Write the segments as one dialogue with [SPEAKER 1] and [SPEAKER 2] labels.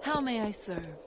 [SPEAKER 1] How may I serve?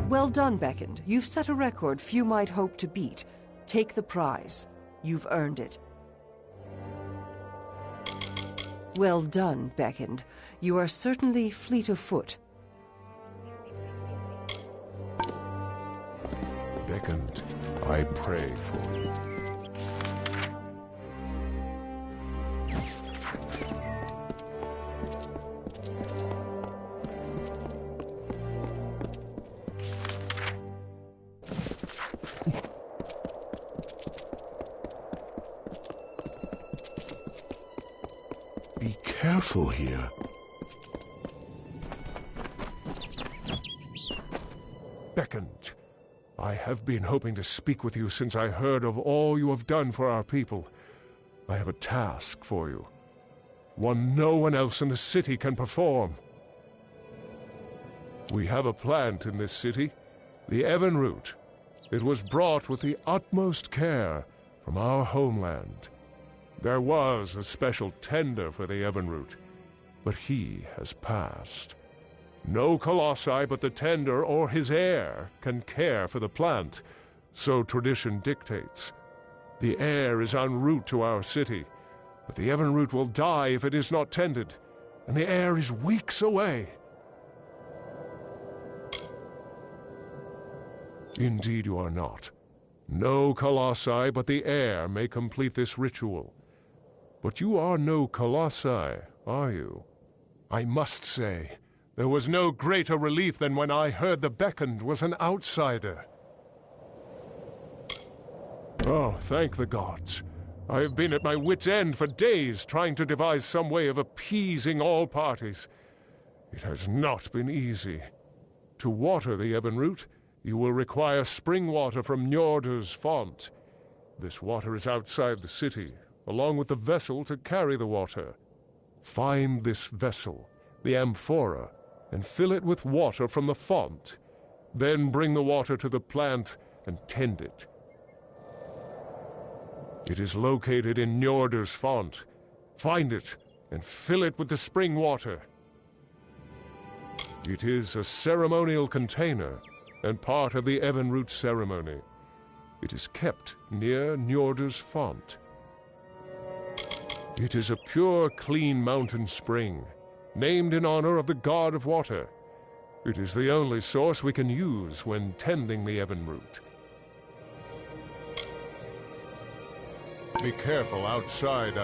[SPEAKER 2] Well done, Beckoned. You've set a record few might hope to beat. Take the prize. You've earned it. Well done, Beckoned. You are certainly fleet of foot.
[SPEAKER 3] Beckoned, I pray for you. Be careful here. Beckoned, I have been hoping to speak with you since I heard of all you have done for our people. I have a task for you, one no one else in the city can perform. We have a plant in this city, the Evan root. It was brought with the utmost care from our homeland. There was a special tender for the Evan root, but he has passed. No colossi but the tender or his heir can care for the plant, so tradition dictates. The heir is en route to our city, but the Evan root will die if it is not tended, and the heir is weeks away. Indeed you are not. No colossi but the heir may complete this ritual. But you are no colossi, are you? I must say, there was no greater relief than when I heard the Beckoned was an outsider. Oh, thank the gods. I have been at my wit's end for days trying to devise some way of appeasing all parties. It has not been easy. To water the Evan root, you will require spring water from Njorder's font. This water is outside the city, along with the vessel to carry the water. Find this vessel, the amphora, and fill it with water from the font. Then bring the water to the plant and tend it. It is located in Njorder's font. Find it and fill it with the spring water. It is a ceremonial container and part of the Evan root ceremony. It is kept near Njorder's font. It is a pure, clean mountain spring, named in honor of the god of water. It is the only source we can use when tending the Evan root. Be careful outside,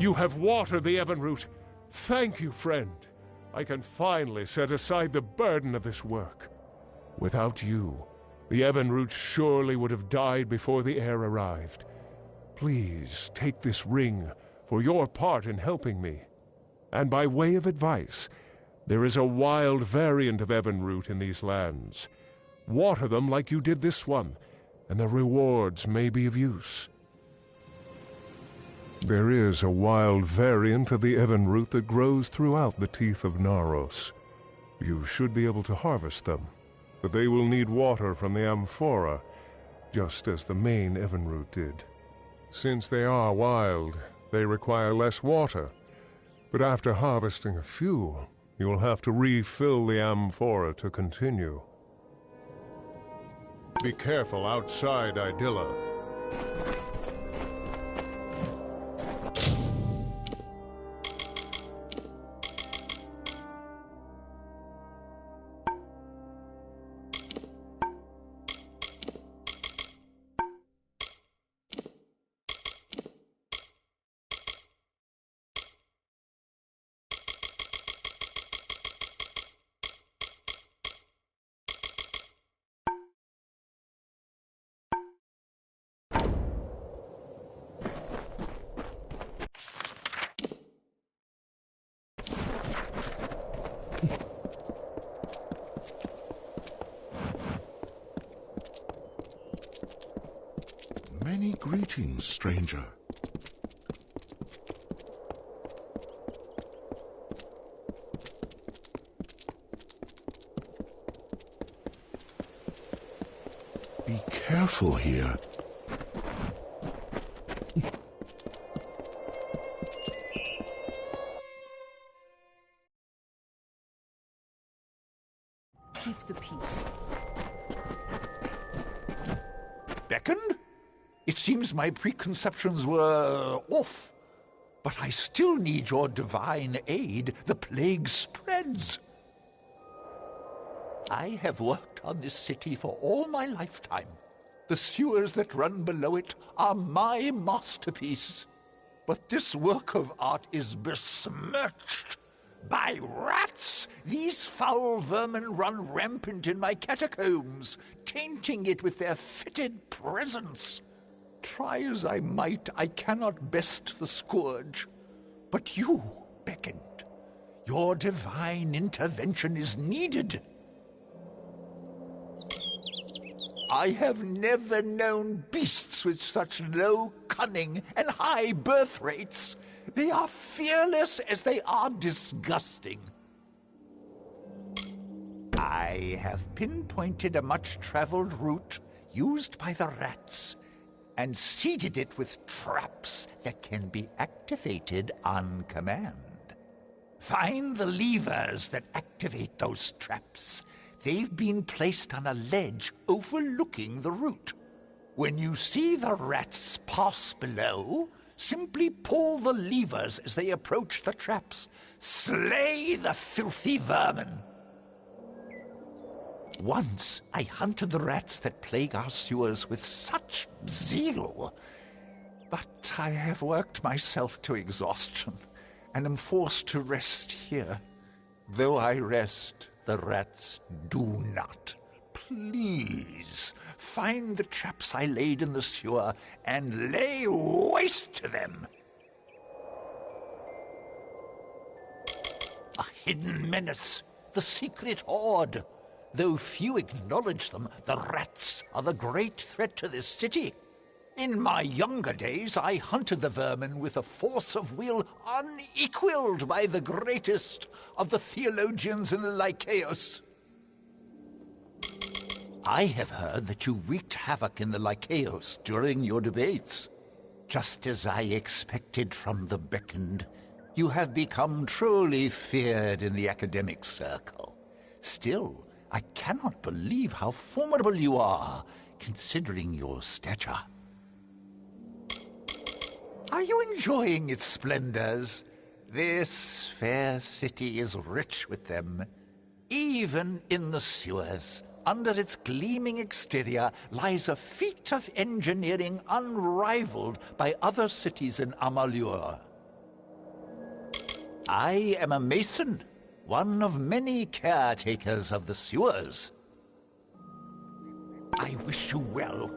[SPEAKER 3] You have watered the Evenroot. Thank you, friend. I can finally set aside the burden of this work. Without you, the Evenroot surely would have died before the heir arrived. Please take this ring for your part in helping me. And by way of advice, there is a wild variant of Evenroot in these lands. Water them like you did this one, and the rewards may be of use. There is a wild variant of the Evenroot that grows throughout the teeth of Naros. You should be able to harvest them, but they will need water from the amphora, just as the main Evenroot did. Since they are wild, they require less water, but after harvesting a few, you'll have to refill the amphora to continue. Be careful outside Idylla.
[SPEAKER 4] Many greetings, stranger. Be careful here.
[SPEAKER 2] Keep the peace.
[SPEAKER 5] Beckoned? It seems my preconceptions were off, but I still need your divine aid. The plague spreads. I have worked on this city for all my lifetime. The sewers that run below it are my masterpiece. But this work of art is besmirched by rats. These foul vermin run rampant in my catacombs, tainting it with their fetid presence. Try as I might, I cannot best the scourge. But you beckoned. Your divine intervention is needed. I have never known beasts with such low cunning and high birth rates. They are fearless as they are disgusting. I have pinpointed a much-traveled route used by the rats and seeded it with traps that can be activated on command. Find the levers that activate those traps. They've been placed on a ledge overlooking the route. When you see the rats pass below, simply pull the levers as they approach the traps. Slay the filthy vermin. Once I hunted the rats that plague our sewers with such zeal, but I have worked myself to exhaustion and am forced to rest here. Though I rest, the rats do not. Please, find the traps I laid in the sewer and lay waste to them. A hidden menace, the secret horde. Though few acknowledge them, the rats are the great threat to this city. In my younger days, I hunted the vermin with a force of will unequaled by the greatest of the theologians in the Lycaeus. I have heard that you wreaked havoc in the Lycaeus during your debates. Just as I expected from the beckoned, you have become truly feared in the academic circle. Still, I cannot believe how formidable you are, considering your stature. Are you enjoying its splendors? This fair city is rich with them. Even in the sewers, under its gleaming exterior, lies a feat of engineering unrivaled by other cities in Amalur. I am a mason, one of many caretakers of the sewers. I wish you well.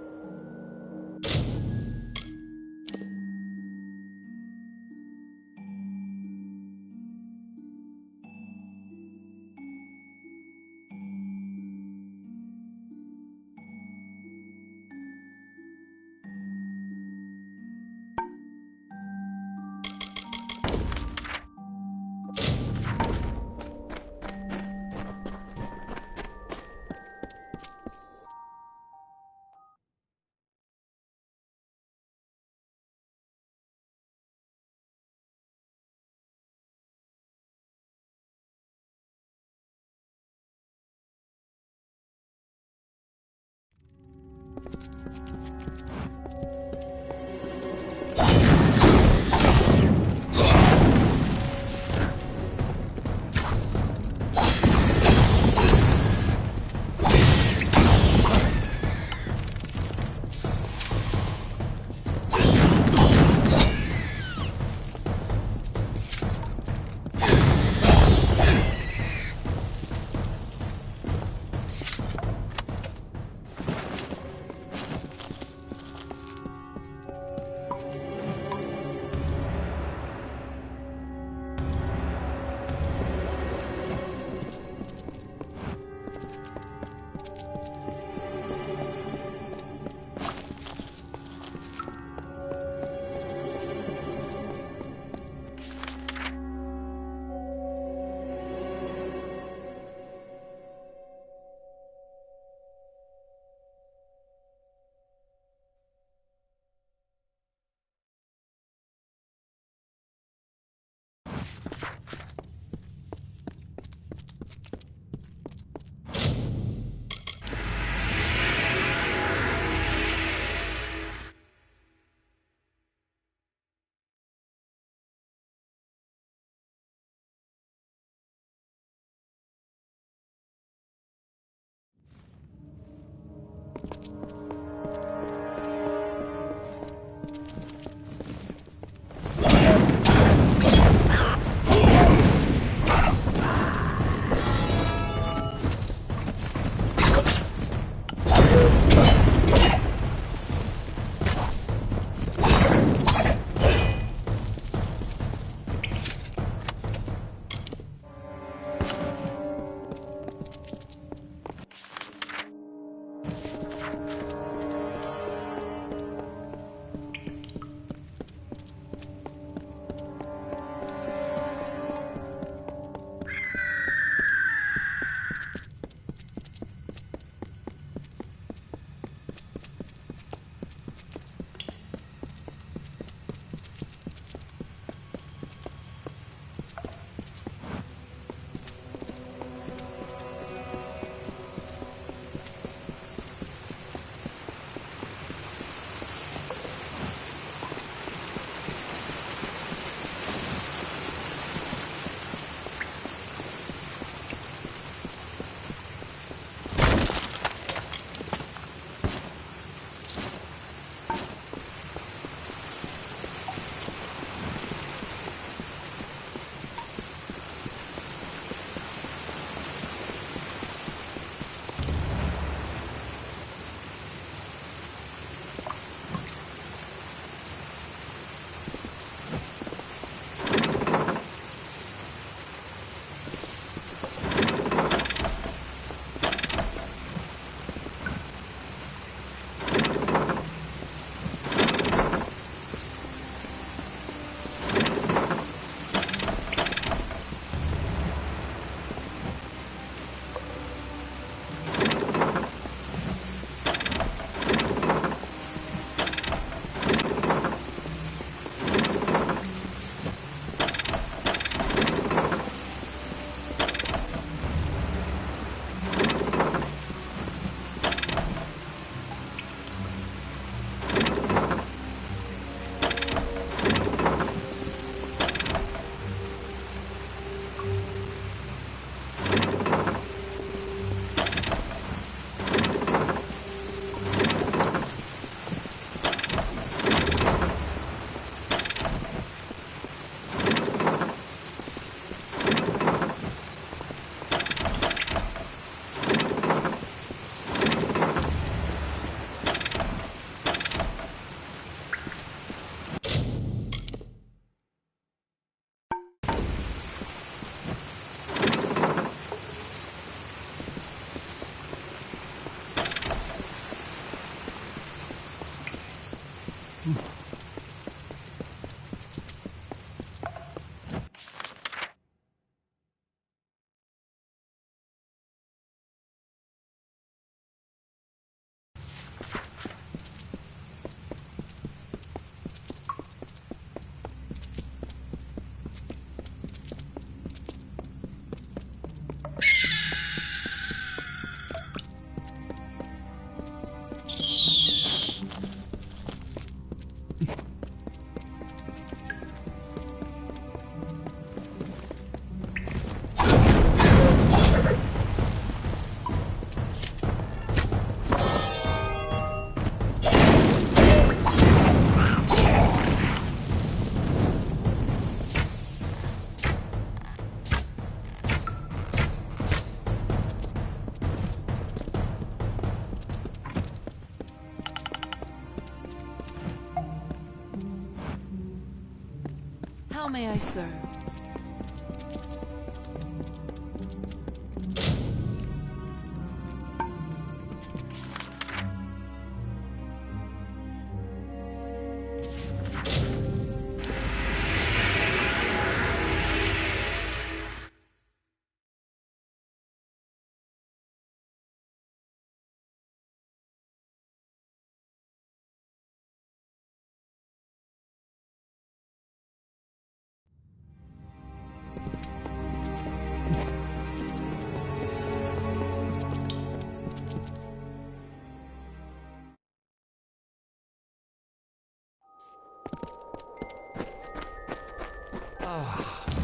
[SPEAKER 1] How may I serve?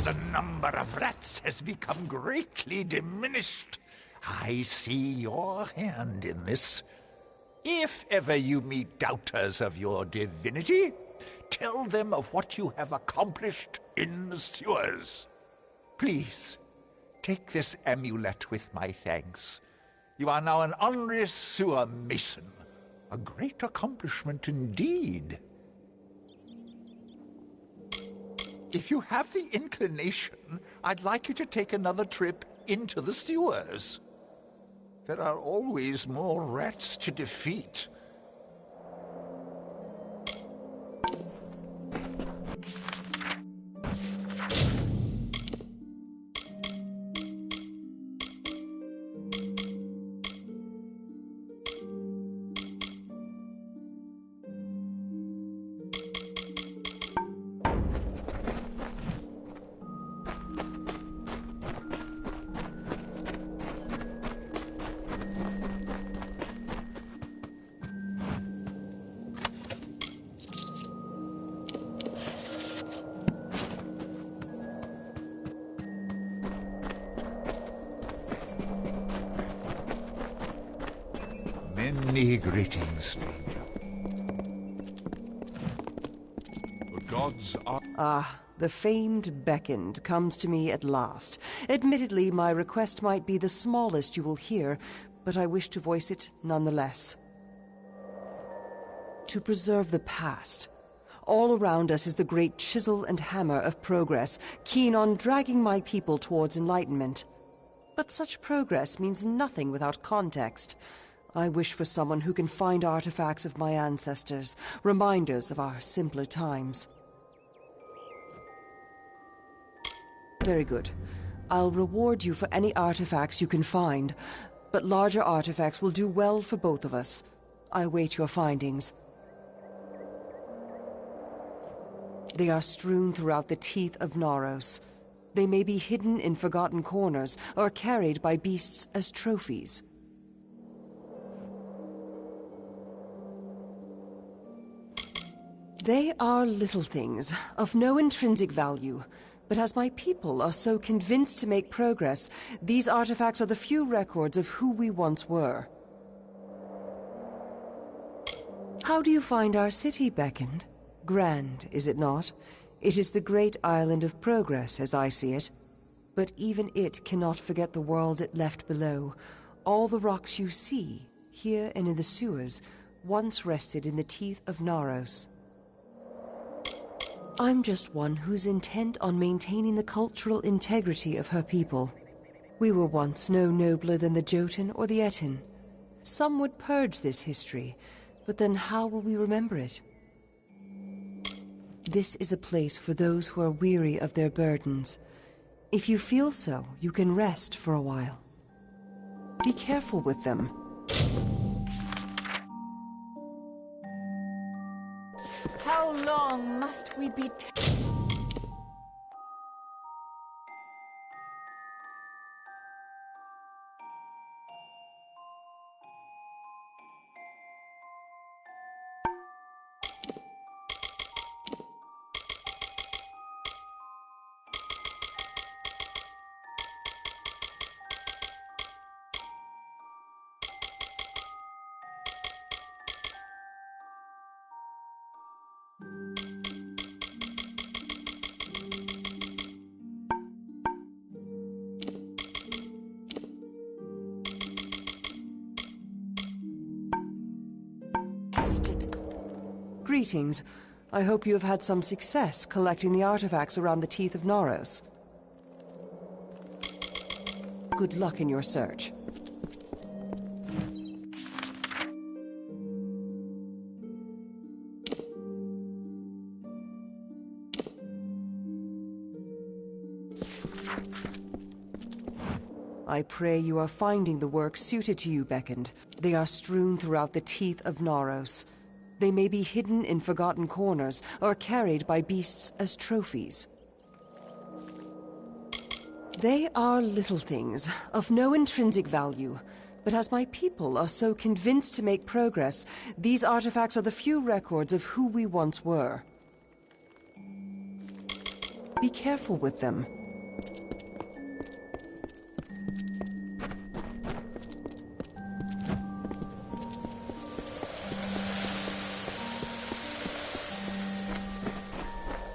[SPEAKER 5] The number of rats has become greatly diminished. I see your hand in this. If ever you meet doubters of your divinity, tell them of what you have accomplished in the sewers. Please, take this amulet with my thanks. You are now an honorary sewer mason. A great accomplishment indeed. If you have the inclination, I'd like you to take another trip into the sewers. There are always more rats to defeat. Many greetings, stranger.
[SPEAKER 4] The gods are...
[SPEAKER 2] Ah, the famed beckoned comes to me at last. Admittedly, my request might be the smallest you will hear, but I wish to voice it nonetheless. To preserve the past. All around us is the great chisel and hammer of progress, keen on dragging my people towards enlightenment. But such progress means nothing without context. I wish for someone who can find artifacts of my ancestors, reminders of our simpler times. Very good. I'll reward you for any artifacts you can find, but larger artifacts will do well for both of us. I await your findings. They are strewn throughout the teeth of Naros. They may be hidden in forgotten corners, or carried by beasts as trophies. They are little things, of no intrinsic value. But as my people are so convinced to make progress, these artifacts are the few records of who we once were. How do you find our city, Beckoned? Grand, is it not? It is the great island of progress, as I see it. But even it cannot forget the world it left below. All the rocks you see, here and in the sewers, once rested in the teeth of Naros. I'm just one who's intent on maintaining the cultural integrity of her people. We were once no nobler than the Jotun or the Etin. Some would purge this history, but then how will we remember it? This is a place for those who are weary of their burdens. If you feel so, you can rest for a while. Be careful with them.
[SPEAKER 6] How long must we be trusted.
[SPEAKER 2] Greetings. I hope you have had some success collecting the artifacts around the teeth of Naros. Good luck in your search. I pray you are finding the work suited to you, Beckoned. They are strewn throughout the teeth of Naros. They may be hidden in forgotten corners, or carried by beasts as trophies. They are little things, of no intrinsic value. But as my people are so convinced to make progress, these artifacts are the few records of who we once were. Be careful with them.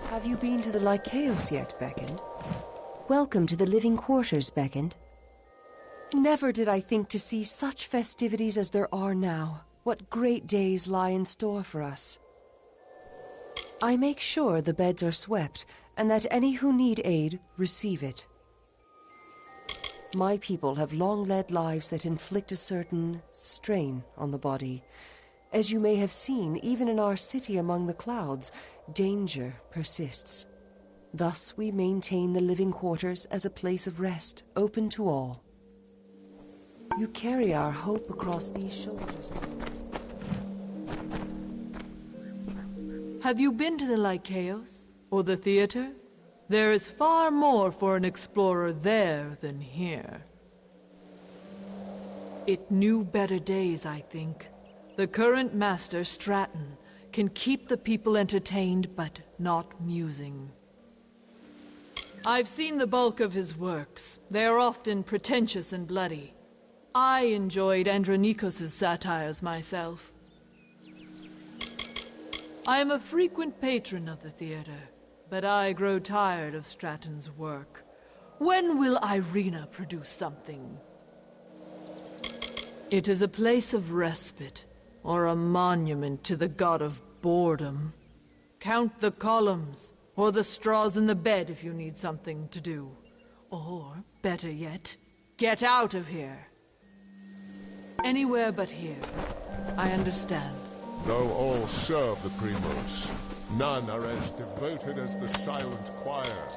[SPEAKER 2] Have you been to the Lycaeus yet, Beckoned? Welcome to the living quarters, Beckoned. Never did I think to see such festivities as there are now. What great days lie in store for us. I make sure the beds are swept, and that any who need aid receive it. My people have long led lives that inflict a certain strain on the body. As you may have seen, even in our city among the clouds, danger persists. Thus we maintain the living quarters as a place of rest, open to all. You carry our hope across these shoulders.
[SPEAKER 1] Have you been to the Lycaeus? Or the theater? There is far more for an explorer there than here. It knew better days, I think. The current master, Stratton, can keep the people entertained, but not musing. I've seen the bulk of his works. They are often pretentious and bloody. I enjoyed Andronikos' satires myself. I am a frequent patron of the theater, but I grow tired of Stratton's work. When will Irina produce something? It is a place of respite, or a monument to the god of boredom. Count the columns, or the straws in the bed if you need something to do. Or, better yet, get out of here. Anywhere but here. I understand.
[SPEAKER 3] Though all serve the Primos, none are as devoted as the Silent Choir.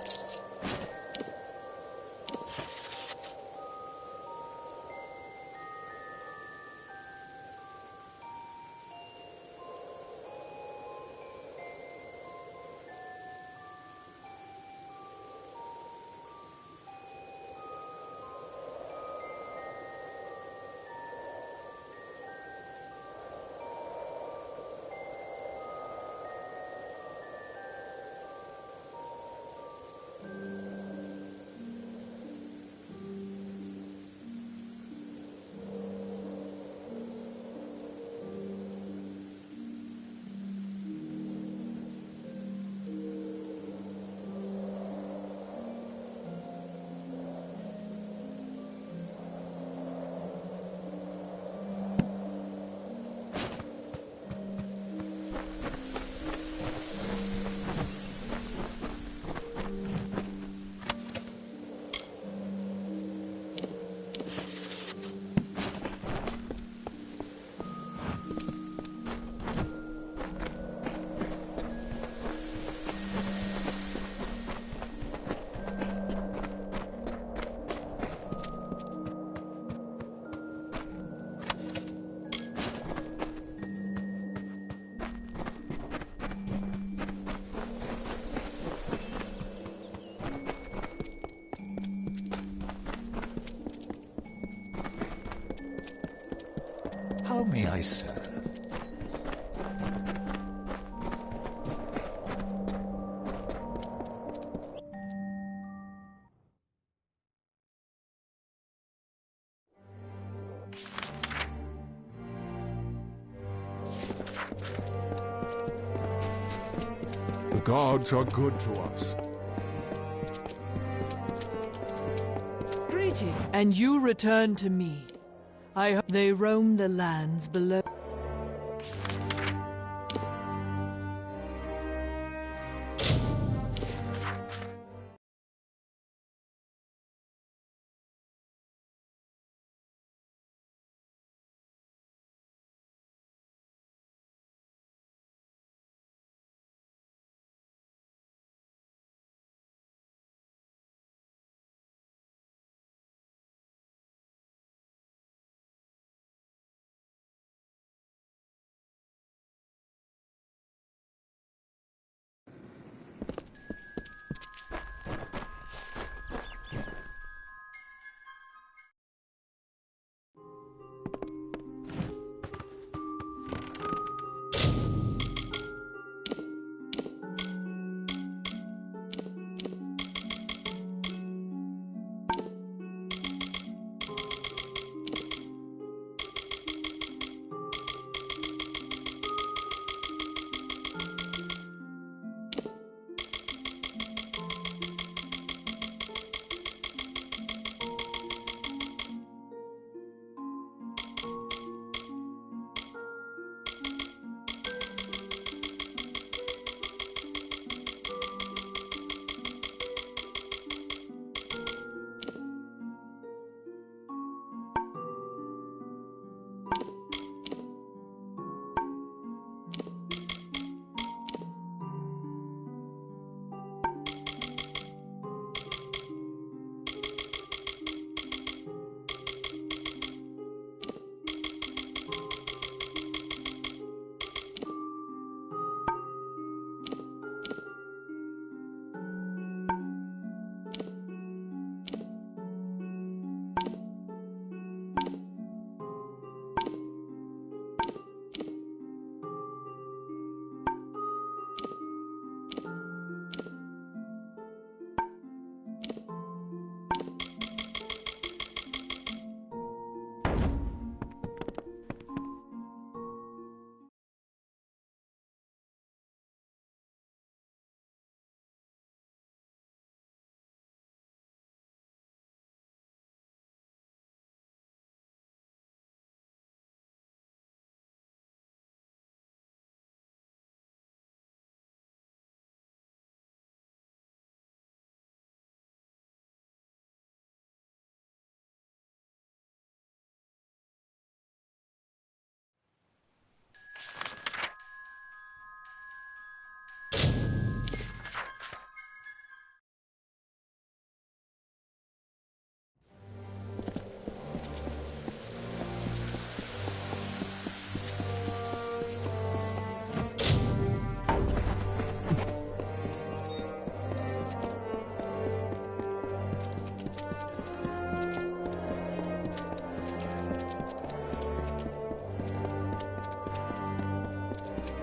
[SPEAKER 5] How may I serve?
[SPEAKER 3] The gods are good to us.
[SPEAKER 1] Greeting, and you return to me. I hope they roam the lands below.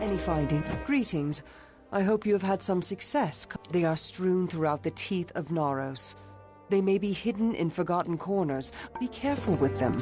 [SPEAKER 2] Any finding? Greetings. I hope you have had some success. They are strewn throughout the teeth of Naros. They may be hidden in forgotten corners. Be careful with them.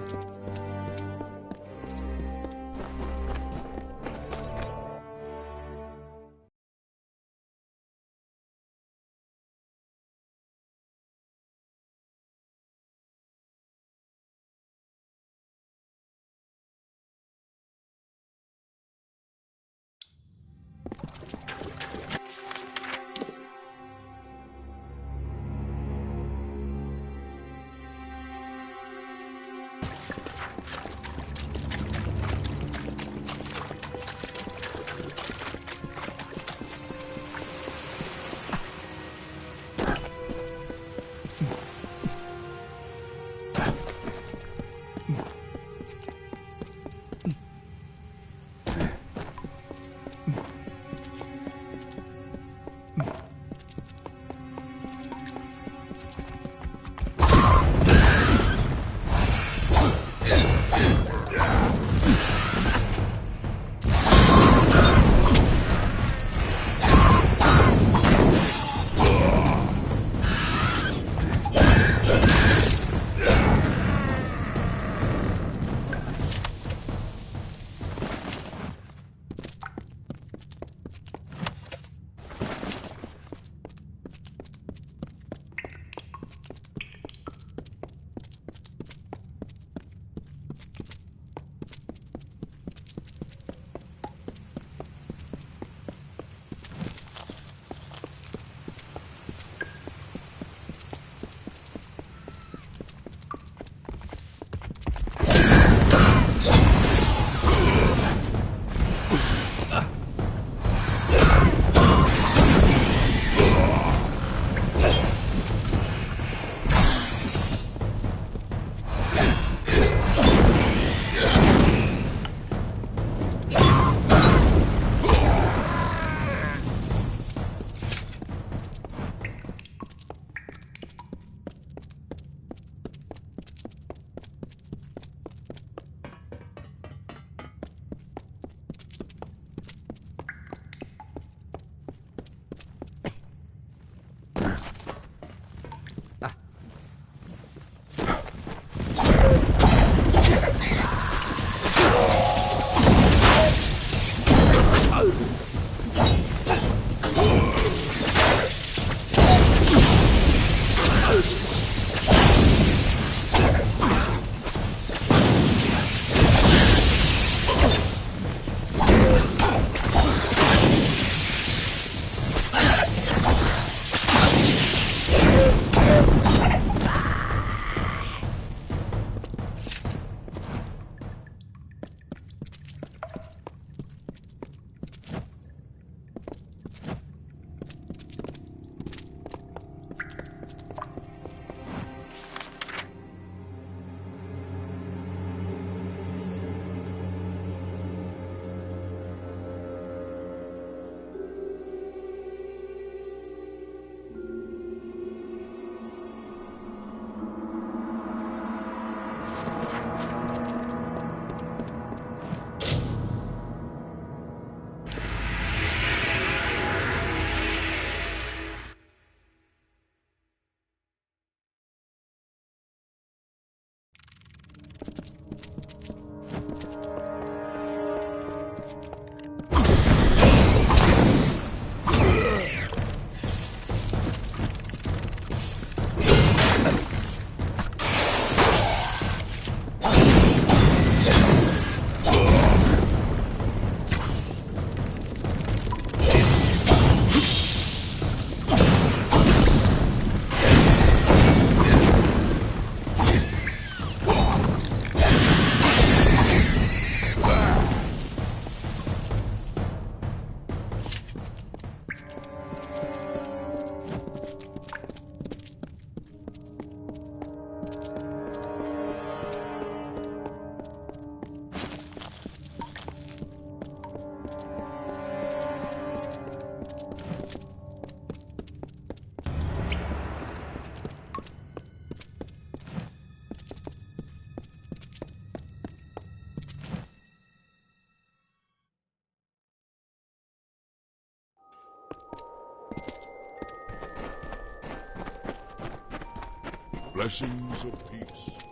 [SPEAKER 4] Blessings of peace.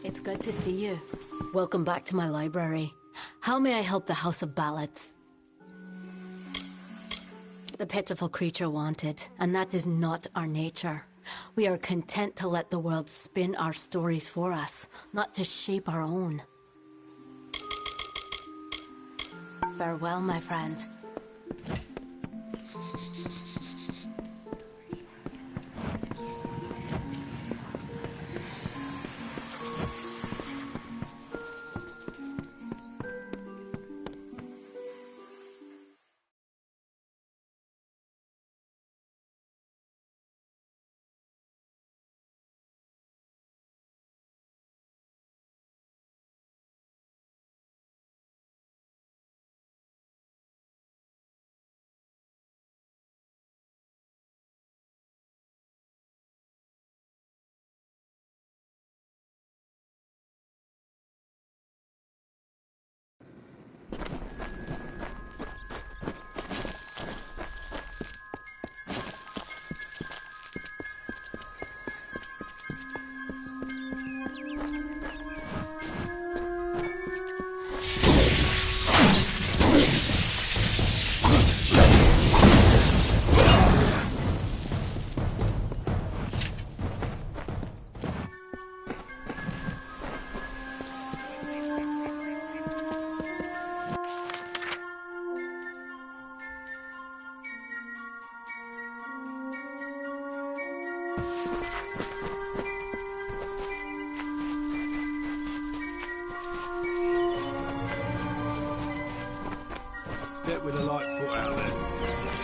[SPEAKER 7] It's good to see you. Welcome back to my library. How may I help the House of Ballads? The pitiful creature wanted, and that is not our nature. We are content to let the world spin our stories for us, not to shape our own. Farewell, my friend.
[SPEAKER 8] Step with a light foot out there.